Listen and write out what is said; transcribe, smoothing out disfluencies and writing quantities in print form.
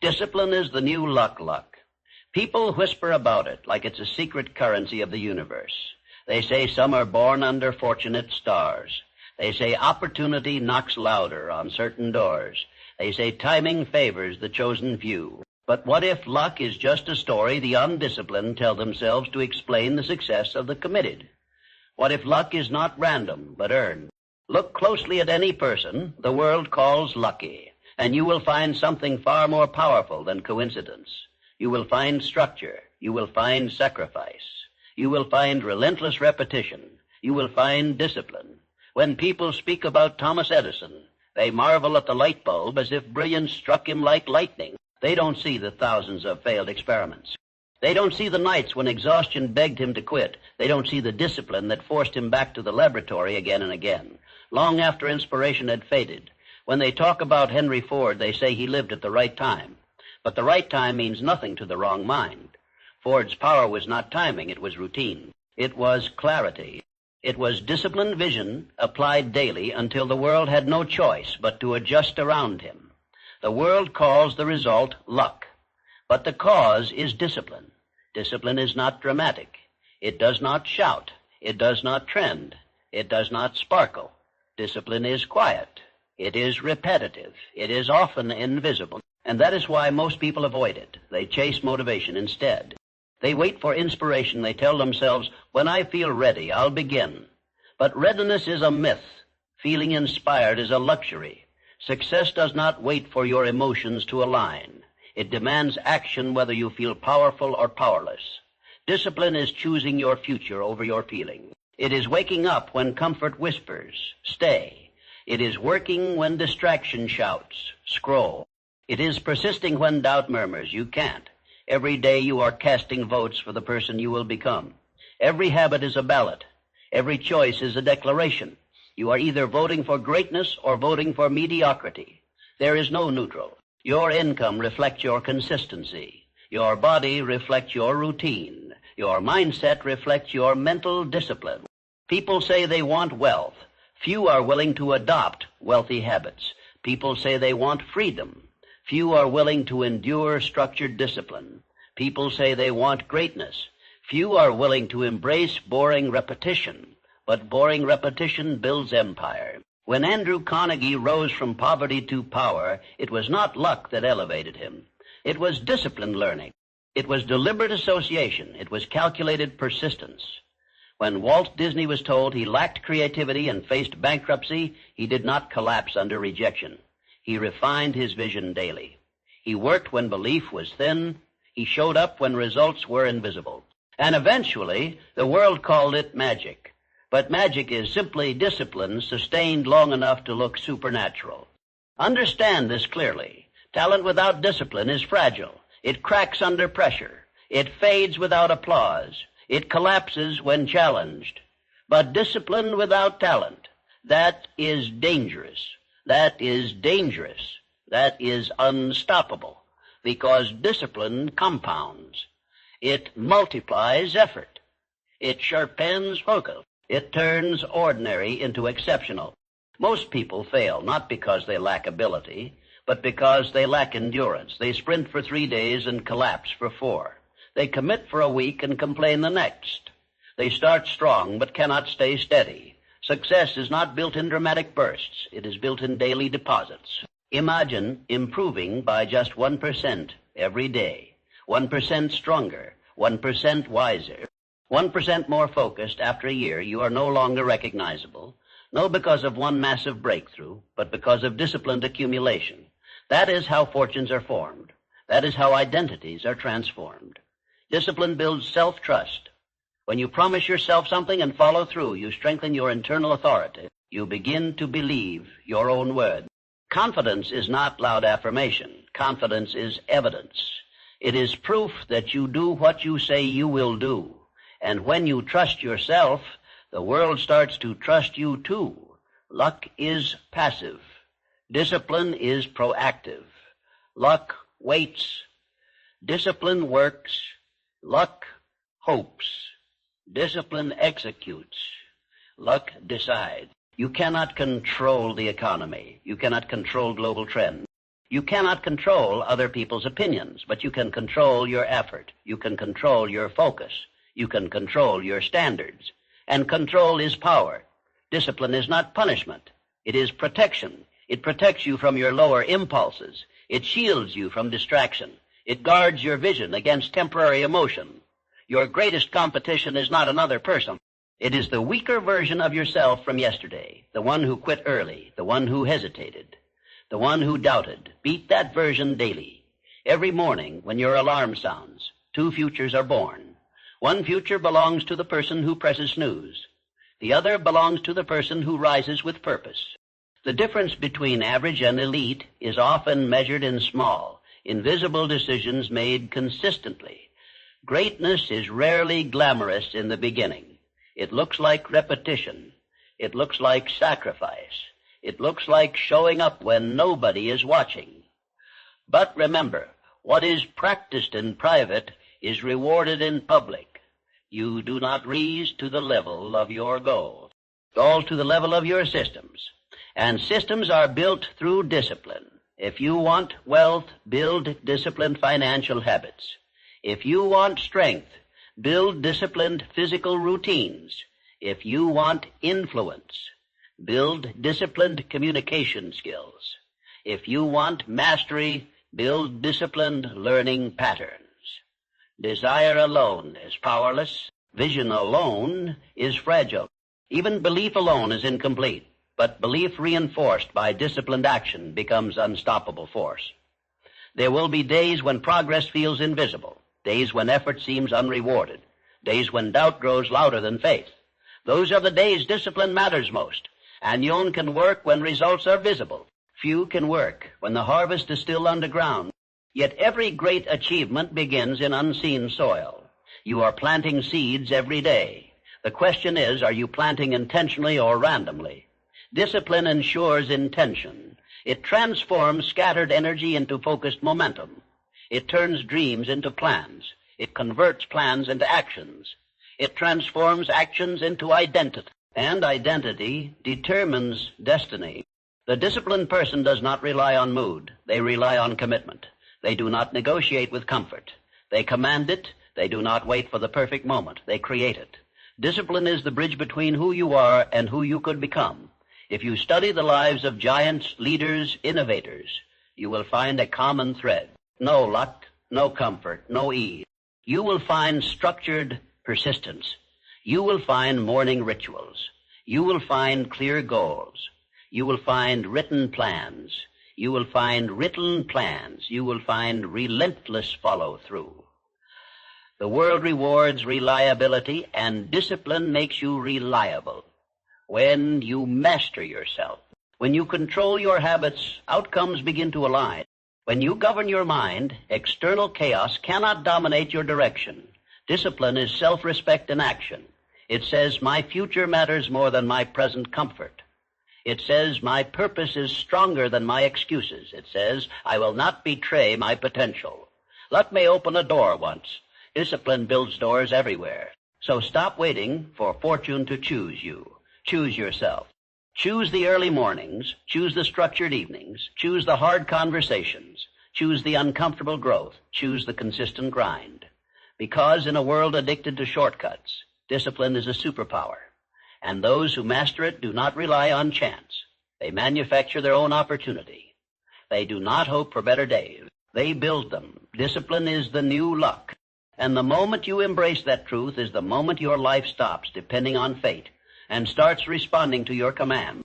Discipline is the new luck. People whisper about it like it's a secret currency of the universe. They say some are born under fortunate stars. They say opportunity knocks louder on certain doors. They say timing favors the chosen few. But what if luck is just a story the undisciplined tell themselves to explain the success of the committed? What if luck is not random, but earned? Look closely at any person the world calls lucky, and you will find something far more powerful than coincidence. You will find structure. You will find sacrifice. You will find relentless repetition. You will find discipline. When people speak about Thomas Edison, they marvel at the light bulb as if brilliance struck him like lightning. They don't see the thousands of failed experiments. They don't see the nights when exhaustion begged him to quit. They don't see the discipline that forced him back to the laboratory again and again, long after inspiration had faded. When they talk about Henry Ford, they say he lived at the right time. But the right time means nothing to the wrong mind. Ford's power was not timing, it was routine. It was clarity. It was disciplined vision applied daily until the world had no choice but to adjust around him. The world calls the result luck, but the cause is discipline. Discipline is not dramatic. It does not shout. It does not trend. It does not sparkle. Discipline is quiet. It is repetitive. It is often invisible. And that is why most people avoid it. They chase motivation instead. They wait for inspiration. They tell themselves, when I feel ready, I'll begin. But readiness is a myth. Feeling inspired is a luxury. Success does not wait for your emotions to align. It demands action whether you feel powerful or powerless. Discipline is choosing your future over your feelings. It is waking up when comfort whispers, stay. It is working when distraction shouts, scroll. It is persisting when doubt murmurs, you can't. Every day you are casting votes for the person you will become. Every habit is a ballot. Every choice is a declaration. You are either voting for greatness or voting for mediocrity. There is no neutral. Your income reflects your consistency. Your body reflects your routine. Your mindset reflects your mental discipline. People say they want wealth. Few are willing to adopt wealthy habits. People say they want freedom. Few are willing to endure structured discipline. People say they want greatness. Few are willing to embrace boring repetition. But boring repetition builds empire. When Andrew Carnegie rose from poverty to power, it was not luck that elevated him. It was disciplined learning. It was deliberate association. It was calculated persistence. When Walt Disney was told he lacked creativity and faced bankruptcy, he did not collapse under rejection. He refined his vision daily. He worked when belief was thin. He showed up when results were invisible. And eventually, the world called it magic. But magic is simply discipline sustained long enough to look supernatural. Understand this clearly. Talent without discipline is fragile. It cracks under pressure. It fades without applause. It collapses when challenged. But discipline without talent, that is dangerous. That is dangerous. That is unstoppable. Because discipline compounds. It multiplies effort. It sharpens focus. It turns ordinary into exceptional. Most people fail not because they lack ability, but because they lack endurance. They sprint for 3 days and collapse for 4. They commit for a week and complain the next. They start strong but cannot stay steady. Success is not built in dramatic bursts. It is built in daily deposits. Imagine improving by just 1% every day. 1% stronger. 1% wiser. 1% more focused after a year. You are no longer recognizable. No because of one massive breakthrough, but because of disciplined accumulation. That is how fortunes are formed. That is how identities are transformed. Discipline builds self-trust. When you promise yourself something and follow through, you strengthen your internal authority. You begin to believe your own word. Confidence is not loud affirmation. Confidence is evidence. It is proof that you do what you say you will do. And when you trust yourself, the world starts to trust you too. Luck is passive. Discipline is proactive. Luck waits. Discipline works. Luck hopes. Discipline executes. Luck decides. You cannot control the economy. You cannot control global trends. You cannot control other people's opinions, but you can control your effort. You can control your focus. You can control your standards. And control is power. Discipline is not punishment. It is protection. It protects you from your lower impulses. It shields you from distraction. It guards your vision against temporary emotion. Your greatest competition is not another person. It is the weaker version of yourself from yesterday, the one who quit early, the one who hesitated, the one who doubted. Beat that version daily. Every morning when your alarm sounds, 2 futures are born. One future belongs to the person who presses snooze. The other belongs to the person who rises with purpose. The difference between average and elite is often measured in small, invisible decisions made consistently. Greatness is rarely glamorous in the beginning. It looks like repetition. It looks like sacrifice. It looks like showing up when nobody is watching. But remember, what is practiced in private is rewarded in public. You do not rise to the level of your goals. Fall to the level of your systems. And systems are built through discipline. If you want wealth, build disciplined financial habits. If you want strength, build disciplined physical routines. If you want influence, build disciplined communication skills. If you want mastery, build disciplined learning patterns. Desire alone is powerless. Vision alone is fragile. Even belief alone is incomplete. But belief reinforced by disciplined action becomes unstoppable force. There will be days when progress feels invisible, days when effort seems unrewarded, days when doubt grows louder than faith. Those are the days discipline matters most, and Yon can work when results are visible. Few can work when the harvest is still underground. Yet every great achievement begins in unseen soil. You are planting seeds every day. The question is, are you planting intentionally or randomly? Discipline ensures intention. It transforms scattered energy into focused momentum. It turns dreams into plans. It converts plans into actions. It transforms actions into identity. And identity determines destiny. The disciplined person does not rely on mood. They rely on commitment. They do not negotiate with comfort. They command it. They do not wait for the perfect moment. They create it. Discipline is the bridge between who you are and who you could become. If you study the lives of giants, leaders, innovators, you will find a common thread. No luck, no comfort, no ease. You will find structured persistence. You will find morning rituals. You will find clear goals. You will find written plans. You will find written plans. You will find relentless follow-through. The world rewards reliability, and discipline makes you reliable. When you master yourself, when you control your habits, outcomes begin to align. When you govern your mind, external chaos cannot dominate your direction. Discipline is self-respect in action. It says, my future matters more than my present comfort. It says, my purpose is stronger than my excuses. It says, I will not betray my potential. Luck may open a door once. Discipline builds doors everywhere. So stop waiting for fortune to choose you. Choose yourself. Choose the early mornings. Choose the structured evenings. Choose the hard conversations. Choose the uncomfortable growth. Choose the consistent grind. Because in a world addicted to shortcuts, discipline is a superpower. And those who master it do not rely on chance. They manufacture their own opportunity. They do not hope for better days. They build them. Discipline is the new luck. And the moment you embrace that truth is the moment your life stops depending on fate and starts responding to your command.